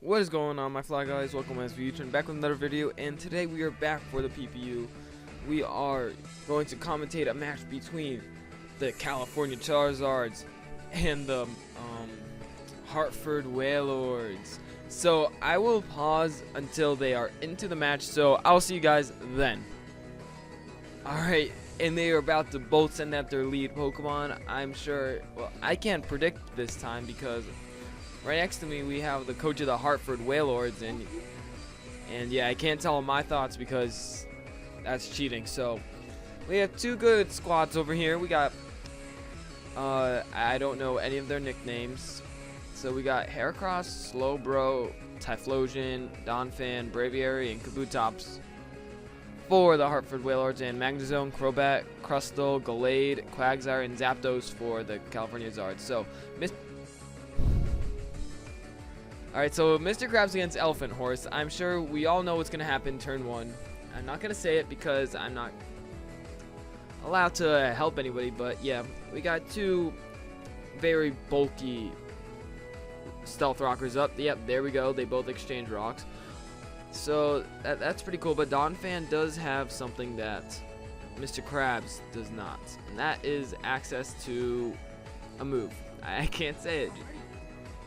What is going on, my fly guys? Welcome as EVASION back with another video, and today we are back for the PPU. We are going to commentate a match between the California Charizards and the Hartford Wailords. So I will pause until they are into the match, so I'll see you guys then. Alright, and they are about to both send out their lead Pokemon. I'm sure, well, I can't predict this time because right next to me we have the coach of the Hartford Wailords, and yeah, I can't tell him my thoughts because that's cheating. So we have two good squads over here. We got I don't know any of their nicknames. So we got Heracross, Slowbro, Typhlosion, Donphan, Braivarys, and Kabutops for the Hartford Wailords, and Magnezone, Crobat, Crustle, Gallade, Quagsire, and Zapdos for the California Zards. So Alright, so Mr. Krabs against Elephant Horse. I'm sure we all know what's going to happen turn 1. I'm not going to say it because I'm not allowed to help anybody, but yeah, we got two very bulky Stealth Rockers up. Yep, there we go. They both exchange rocks. So that's pretty cool, but Donphan does have something that Mr. Krabs does not, and that is access to a move. I can't say it.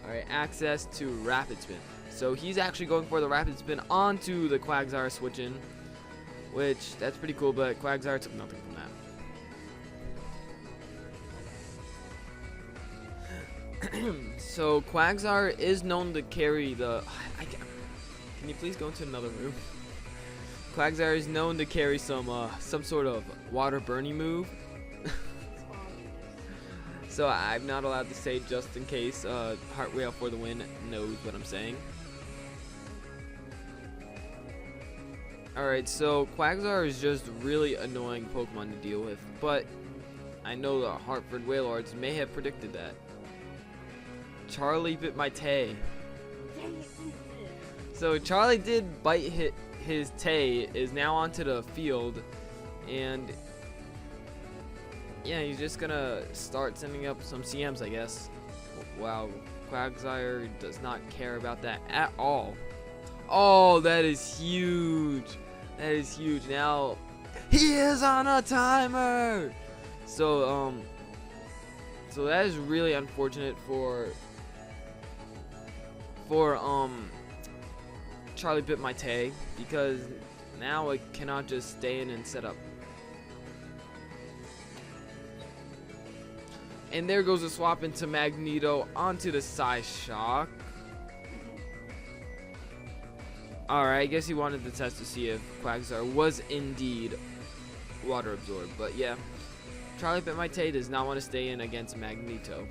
Alright, access to Rapid Spin. So he's actually going for the Rapid Spin onto the Quagsire switch-in, which, that's pretty cool, but Quagsire took nothing from that. So Quagsire is known to carry the... Can you please go into another room? Quagsire is known to carry some sort of water burning move. So I'm not allowed to say just in case Heartwheel for the win knows what I'm saying. Alright, so Quagsire is just really annoying Pokemon to deal with, but I know the Hartford Wailords may have predicted that. Charlie bit my tay. So Charlie did bite his tay, is now onto the field, and yeah, he's just gonna start sending up some CMs, I guess. Wow, Quagsire does not care about that at all. Oh, that is huge. That is huge. Now he is on a timer. So so that is really unfortunate for Charlie bit my tay, because now I cannot just stay in and set up. And there goes a swap into Magneto onto the Psyshock. Alright, I guess he wanted to test to see if Quagsire was indeed water absorbed. But yeah, Charlie bit my tay does not want to stay in against Magneto.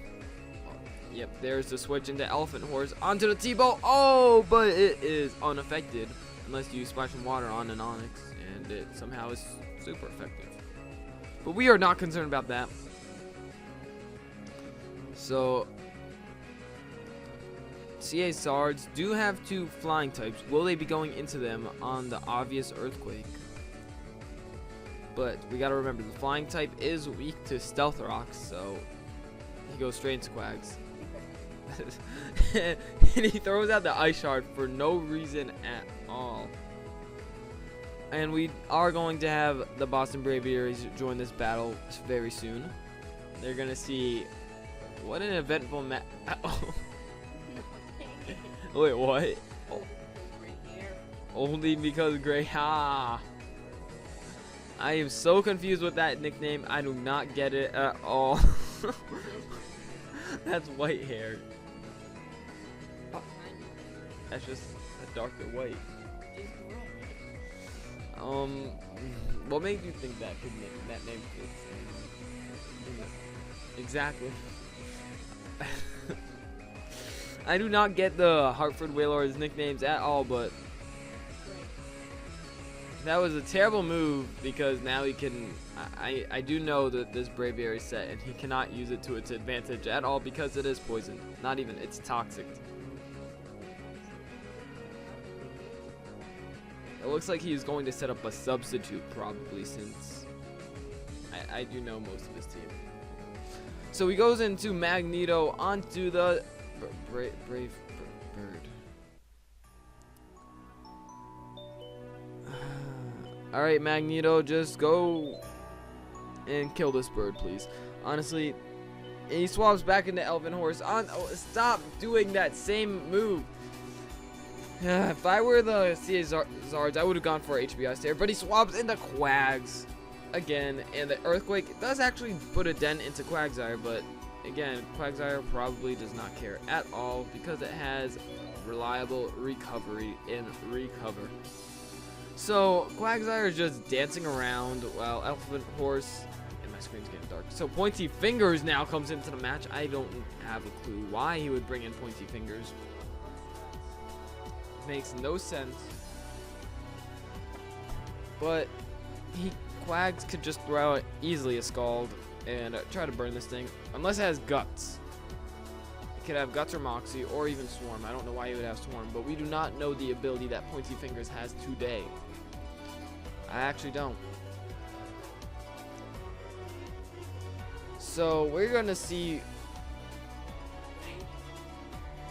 Yep, there's the switch into Elephant Horse onto the T-Bow. Oh, but it is unaffected unless you splash some water on an Onix, and it somehow is super effective. But we are not concerned about that. So, Charizards do have two flying types. Will they be going into them on the obvious Earthquake? But we gotta remember, the flying type is weak to Stealth Rocks, so he goes straight into Quags. And he throws out the Ice Shard for no reason at all. And we are going to have the Boston Braivarys join this battle very soon. They're gonna see what an eventful match. Oh. Wait, what? Oh. Only because Gray. Ha! I am so confused with that nickname. I do not get it at all. That's white hair. That's just a darker white. What made you think that that name fits? Exactly. I do not get the Hartford Wailords nicknames at all, but that was a terrible move because now he can. I do know that this Braivarys set, and he cannot use it to its advantage at all because it is poison. Not even, it's toxic. It looks like he's going to set up a substitute probably, since I do know most of his team. So he goes into Magneto onto the Brave Bird. Alright, Magneto, just go and kill this bird, please. Honestly, he swaps back into Elfin Horse. Stop doing that same move. If I were the Charizards, I would have gone for HBI Stare, but he swaps into Quags again, and the Earthquake does actually put a dent into Quagsire, but again, Quagsire probably does not care at all because it has reliable recovery and recover. So Quagsire is just dancing around while Elfin Horse, and my screen's getting dark. So Pointy Fingers now comes into the match. I don't have a clue why he would bring in Pointy Fingers. Makes no sense. But Quags could just throw out easily a Scald and try to burn this thing, unless it has Guts. It could have Guts or Moxie or even Swarm. I don't know why he would have Swarm, but we do not know the ability that Pointy Fingers has today. I actually don't. So we're gonna see.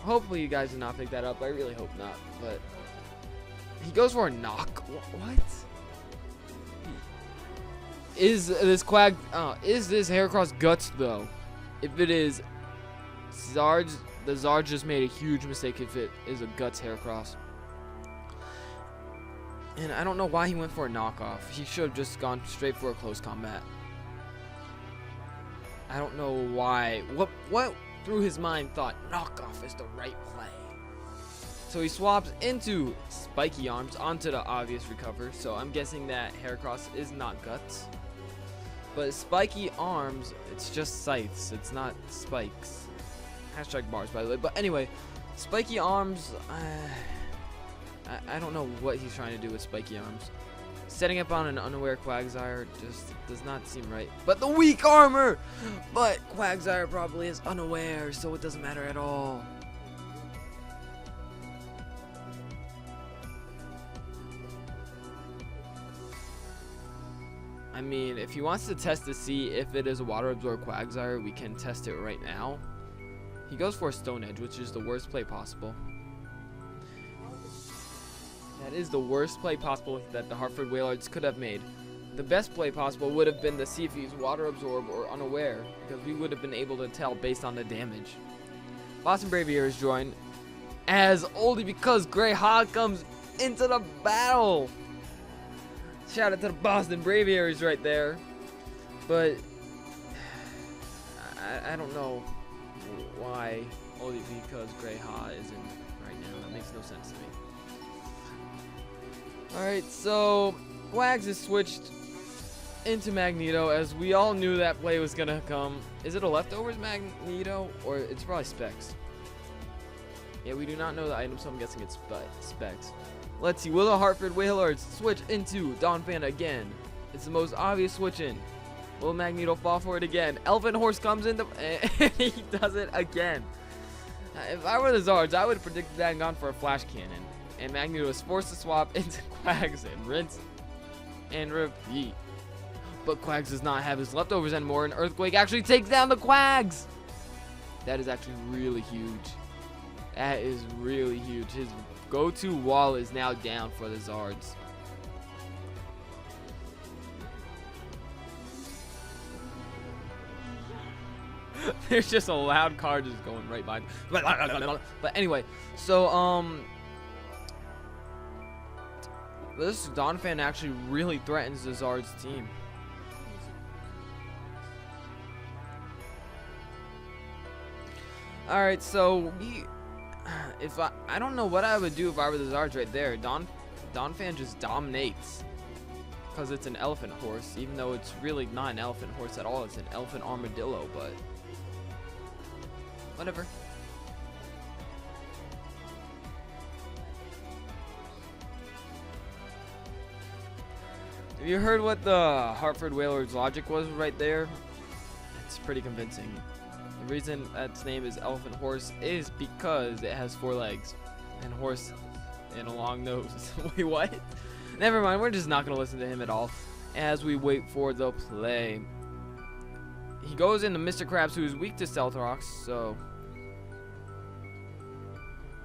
Hopefully you guys did not pick that up. I really hope not. But he goes for a knock. What? Is this is this Heracross Guts though? If it is, the Zards just made a huge mistake if it is a Guts Heracross. And I don't know why he went for a knockoff. He should have just gone straight for a close combat. I don't know why. What through his mind thought knockoff is the right play. So he swaps into Spiky Arms onto the obvious recover. So I'm guessing that Heracross is not Guts. But Spiky Arms, it's just scythes. It's not spikes. Hashtag bars, by the way. But anyway, Spiky Arms, I don't know what he's trying to do with Spiky Arms. Setting up on an unaware Quagsire just does not seem right. But the weak armor! But Quagsire probably is unaware, so it doesn't matter at all. I mean, if he wants to test to see if it is a Water Absorb Quagsire, we can test it right now. He goes for a Stone Edge, which is the worst play possible. That is the worst play possible that the Hartford Wailords could have made. The best play possible would have been to see if he's Water Absorb or unaware, because we would have been able to tell based on the damage. Boston Braivarys join as only because Grey Hog comes into the battle. Shout out to the Boston Braivarys right there. But I don't know why only because Grey Ha isn't right now. That makes no sense to me. Alright, so Quags is switched into Magneto, as we all knew that play was gonna come. Is it a leftovers Magneto, or it's probably Specs? Yeah, we do not know the item, so I'm guessing it's Specs. Let's see, will the Hartford Wailords switch into Donphan again? It's the most obvious switch in. Will Magneto fall for it again? Elfin Horse comes in, and he does it again. If I were the Zards, I would have predicted that and gone for a Flash Cannon. And Magneto is forced to swap into Quags and rinse and repeat. But Quags does not have his leftovers anymore, and Earthquake actually takes down the Quags. That is actually really huge. That is really huge. His go-to wall is now down for the Zards. There's just a loud car just going right by. But anyway, so this Donphan actually really threatens the Zards team. Alright, so I don't know what I would do if I were the Zards right there. Donphan just dominates. Because it's an elephant horse, even though it's really not an elephant horse at all. It's an elephant armadillo, but whatever. Have you heard what the Hartford Wailords logic was right there? It's pretty convincing. The reason its name is Elephant Horse is because it has 4 legs and horse and a long nose. Wait, what? Never mind, we're just not going to listen to him at all as we wait for the play. He goes into Mr. Krabs, who is weak to Stealth Rocks, so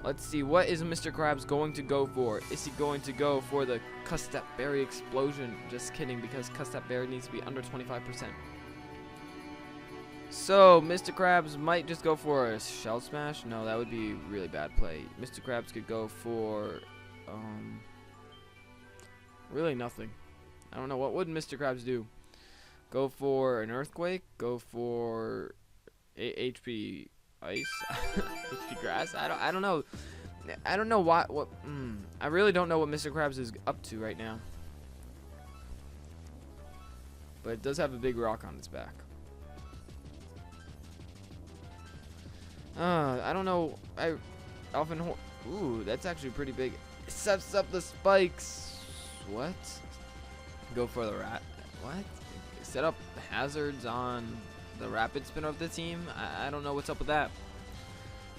Let's see, what is Mr. Krabs going to go for? Is he going to go for the Custap Berry Explosion? Just kidding, because Custap Berry needs to be under 25%. So, Mr. Krabs might just go for a Shell Smash. No, that would be really bad play. Mr. Krabs could go for, really nothing. I don't know, what would Mr. Krabs do? Go for an Earthquake? Go for HP Ice? HP Grass? I don't know. I don't know what I really don't know what Mr. Krabs is up to right now. But it does have a big rock on its back. I don't know. Ooh, that's actually pretty big. It sets up the spikes. What? Go for the rat. What? Set up hazards on the rapid spin of the team. I don't know what's up with that.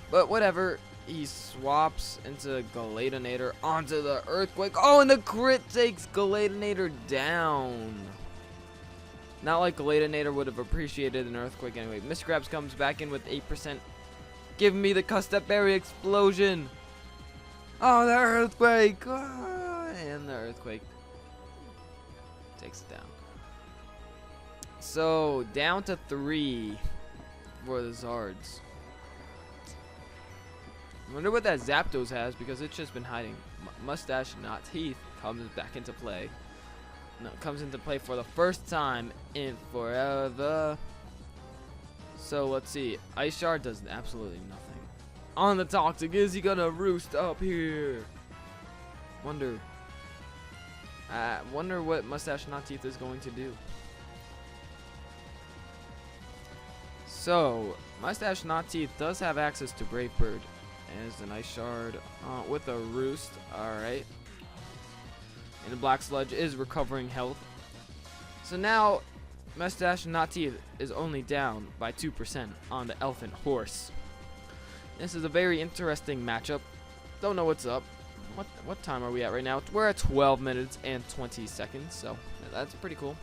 But whatever. He swaps into Galadinator onto the Earthquake. Oh, and the crit takes Galadinator down. Not like Galadinator would have appreciated an Earthquake anyway. Mr. Krabs comes back in with 8%. Give me the Custap Berry Explosion. Oh, the Earthquake. Oh, and the Earthquake takes it down. So, down to 3 for the Zards. I wonder what that Zapdos has, because it's just been hiding. Mustache, not teeth, comes back into play. No, comes into play for the first time in forever. So let's see. Ice Shard does absolutely nothing. On the Toxic, is he gonna roost up here? Wonder what Mustache Not Teeth is going to do. So Mustache Not Teeth does have access to Brave Bird as an Ice Shard with a Roost. Alright. And the Black Sludge is recovering health. So now Mustache Not Teeth is only down by 2% on the Elephant Horse. This is a very interesting matchup. Don't know what's up. What time are we at right now? We're at 12 minutes and 20 seconds, so that's pretty cool.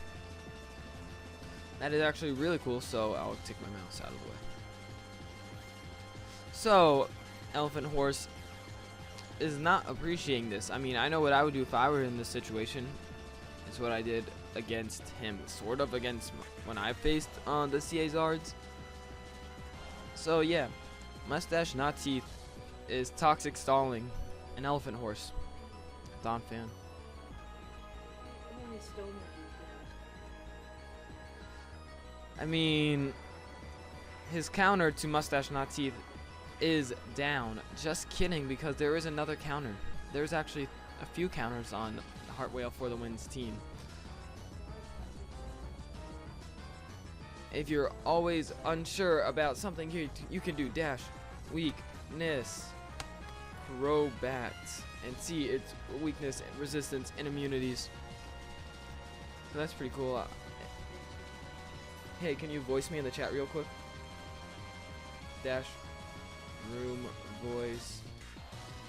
That is actually really cool, so I'll take my mouse out of the way. So, Elephant Horse is not appreciating this. I mean, I know what I would do if I were in this situation. It's what I did against him, sort of against when I faced the Charizards. So yeah, Mustache Not Teeth is toxic stalling an Elephant Horse. Don fan. I mean, his counter to Mustache Not Teeth is down. Just kidding, because there is another counter. There's actually a few counters on the Hartford Wailords for the Wins team. If you're always unsure about something here, you can do dash, weakness, Crobat, and see its weakness, resistance, and immunities. So that's pretty cool. Hey, can you voice me in the chat real quick? Dash, room, voice,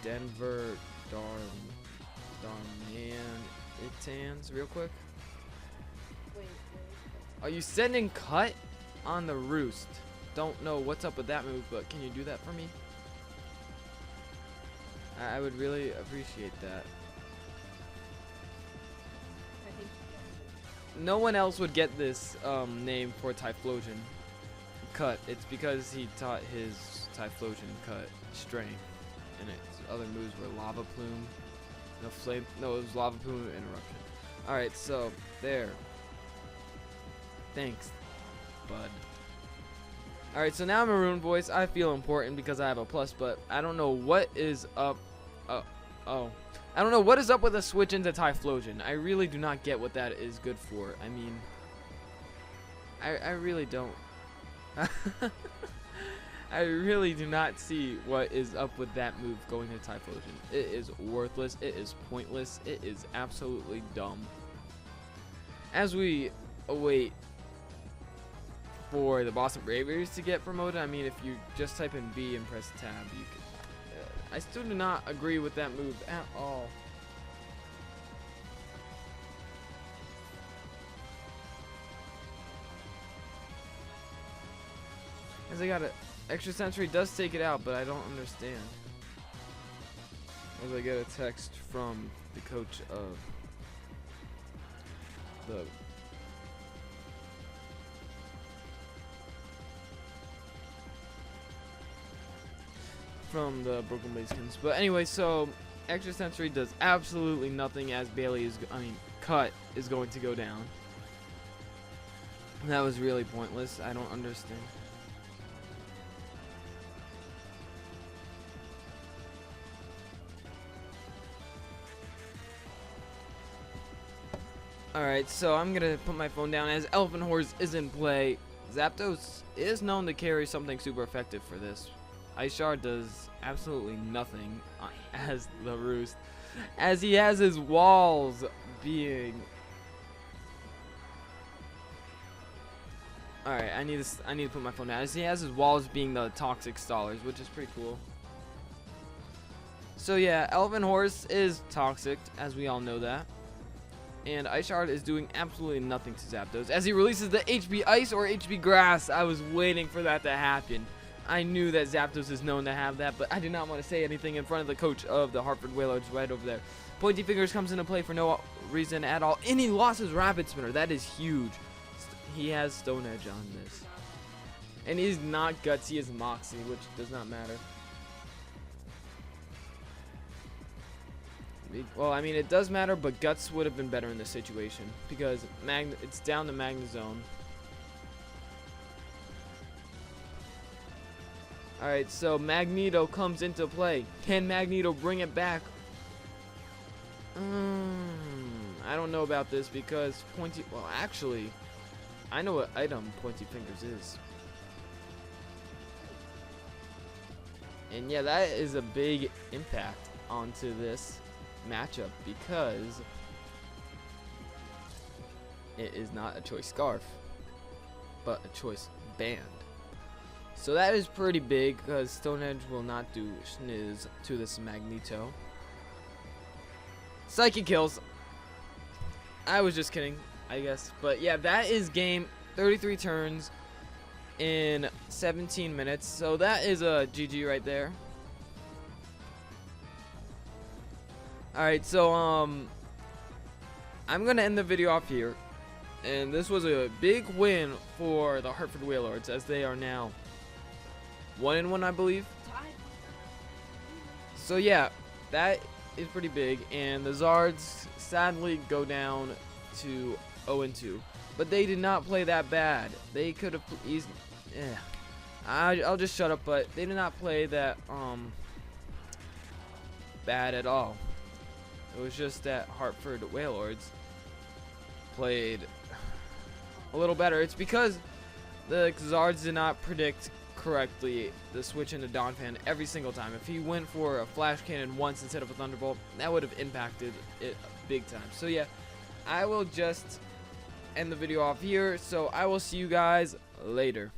Denver, Darman, Itans, real quick. Are you sending cut on the Roost? Don't know what's up with that move, but can you do that for me? I would really appreciate that. No one else would get this name for Typhlosion. Cut. It's because he taught his Typhlosion cut strength, and its other moves were Lava Plume, no flame. No, it was Lava Plume and Eruption. All right, so there. Thanks, bud. Alright, so now Maroon Voice. I feel important because I have a plus, but I don't know what is up. I don't know what is up with a switch into Typhlosion. I really do not get what that is good for. I mean, I really don't. I really do not see what is up with that move going to Typhlosion. It is worthless. It is pointless. It is absolutely dumb. As we await for the Boston Braivarys to get promoted, I mean, if you just type in B and press tab, you can. I still do not agree with that move at all. As I got it, Extra Sensory does take it out, but I don't understand. as I get a text from the coach of the Broken Blazekins. But anyway, so extra sensory does absolutely nothing as Cut is going to go down. That was really pointless. I don't understand. Alright, so I'm gonna put my phone down as Elephant Horse is in play. Zapdos is known to carry something super effective for this. Ice Shard does absolutely nothing as the Roost, as he has his walls being. Alright, I need to put my phone down, as he has his walls being the toxic stallers, which is pretty cool. So yeah, Elephant Horse is toxic, as we all know that. And Ice Shard is doing absolutely nothing to Zapdos as he releases the HP Ice or HP Grass. I was waiting for that to happen. I knew that Zapdos is known to have that, but I did not want to say anything in front of the coach of the Hartford Wailords right over there. Pointy Fingers comes into play for no reason at all, and he lost his Rapid Spinner. That is huge. He has Stone Edge on this. And he's not Guts, he is Moxie, which does not matter. Well, I mean, it does matter, but Guts would have been better in this situation because it's down to Magnezone. Alright, so Magneto comes into play. Can Magneto bring it back? I don't know about this because well, actually, I know what item Pointy Fingers is. And yeah, that is a big impact onto this matchup because it is not a choice scarf but a choice band, so that is pretty big because Stone Edge will not do schniz to this Magneto. Psychic kills. I was just kidding, I guess, but yeah, that is game. 33 turns in 17 minutes, so that is a GG right there. Alright, so I'm gonna end the video off here, and this was a big win for the Hartford Wailords as they are now 1-1, I believe. So yeah, that is pretty big, and the Zards sadly go down to 0-2, but they did not play that bad. They could have easily. I'll just shut up, but they did not play that bad at all. It was just that Hartford Wailords played a little better. It's because the Zards did not predict correctly the switch into Donphan every single time. If he went for a Flash Cannon once instead of a Thunderbolt, that would have impacted it big time. So yeah, I will just end the video off here. So I will see you guys later.